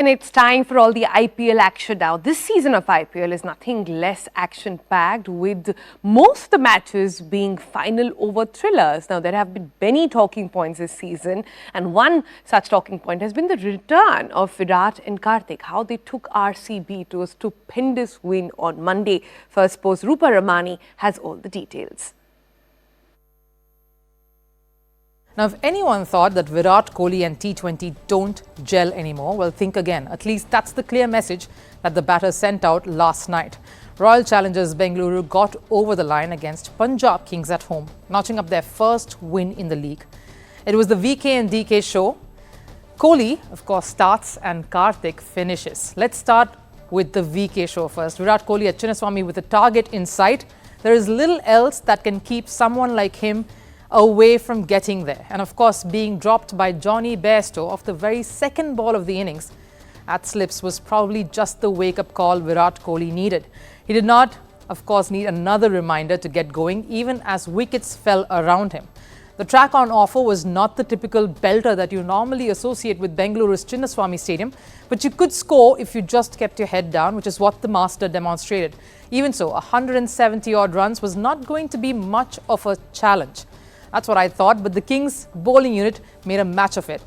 And it's time for all the IPL action now. This season of IPL is nothing less action-packed, with most of the matches being final over thrillers. Now, there have been many talking points this season, and one such talking point has been the return of Virat and Karthik, how they took RCB to a stupendous win on Monday. First Post Rupha Ramani has all the details. Now, if anyone thought that Virat Kohli and T20 don't gel anymore, well, think again. At least that's the clear message that the batters sent out last night. Royal challengers Bengaluru got over the line against Punjab Kings at home, notching up their first win in the league. It was the VK and DK show. Kohli, of course, starts and Karthik finishes. Let's start with the VK show first. Virat Kohli at Chinnaswamy with a target in sight. There is little else that can keep someone like him away from getting there. And of course, being dropped by Johnny Bairstow off the very second ball of the innings at slips was probably just the wake-up call Virat Kohli needed. He did not, of course, need another reminder to get going, even as wickets fell around him. The track on offer was not the typical belter that you normally associate with Bengaluru's Chinnaswamy Stadium, but you could score if you just kept your head down, which is what the master demonstrated. Even so, 170-odd runs was not going to be much of a challenge. That's what I thought, but the Kings bowling unit made a match of it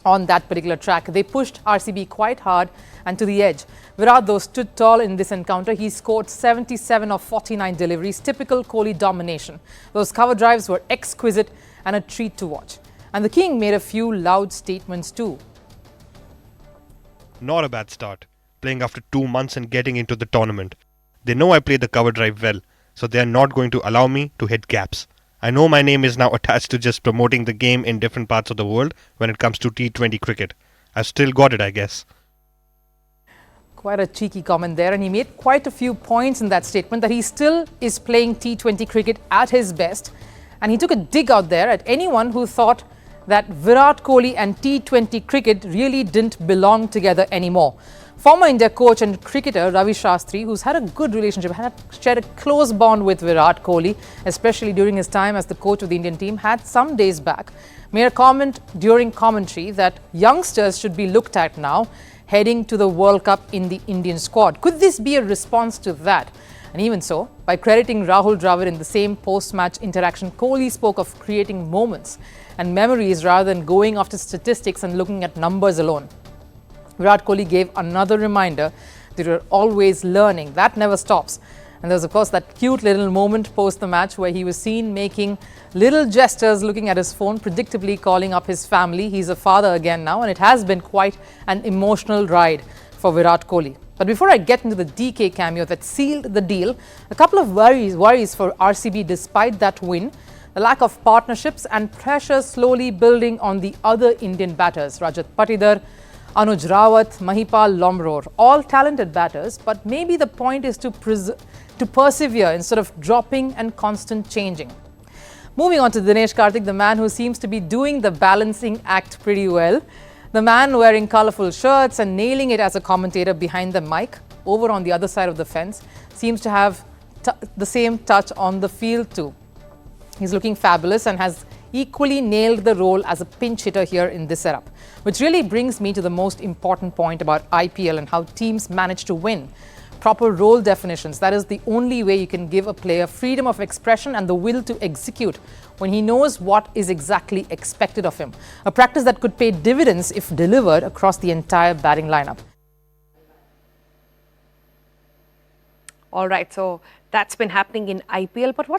on that particular track. They pushed RCB quite hard and to the edge. Virat, though, stood tall in this encounter. He scored 77 of 49 deliveries, typical Kohli domination. Those cover drives were exquisite and a treat to watch. And the King made a few loud statements too. Not a bad start, playing after 2 months and getting into the tournament. They know I play the cover drive well, so they are not going to allow me to hit gaps. I know my name is now attached to just promoting the game in different parts of the world when it comes to T20 cricket. I've still got it, I guess. Quite a cheeky comment there, and he made quite a few points in that statement that he still is playing T20 cricket at his best. And he took a dig out there at anyone who thought that Virat Kohli and T20 cricket really didn't belong together anymore. Former India coach and cricketer Ravi Shastri, who's had a good relationship, had shared a close bond with Virat Kohli, especially during his time as the coach of the Indian team, had some days back made a comment during commentary that youngsters should be looked at now heading to the World Cup in the Indian squad. Could this be a response to that? And even so, by crediting Rahul Dravid in the same post-match interaction, Kohli spoke of creating moments and memories rather than going after statistics and looking at numbers alone. Virat Kohli gave another reminder that you're always learning. That never stops. And there's, of course, that cute little moment post the match where he was seen making little gestures, looking at his phone, predictably calling up his family. He's a father again now, and it has been quite an emotional ride for Virat Kohli. But before I get into the DK cameo that sealed the deal, a couple of worries for RCB despite that win. The lack of partnerships and pressure slowly building on the other Indian batters. Rajat Patidar, Anuj Rawat, Mahipal Lomror, all talented batters, but maybe the point is to persevere instead of dropping and constant changing. Moving on to Dinesh Karthik, the man who seems to be doing the balancing act pretty well. The man wearing colourful shirts and nailing it as a commentator behind the mic, over on the other side of the fence, seems to have the same touch on the field too. He's looking fabulous and has equally nailed the role as a pinch hitter here in this setup, which really brings me to the most important point about IPL and how teams manage to win. Proper role definitions. That is the only way you can give a player freedom of expression and the will to execute when he knows what is exactly expected of him. A practice that could pay dividends if delivered across the entire batting lineup. All right, so that's been happening in IPL, but what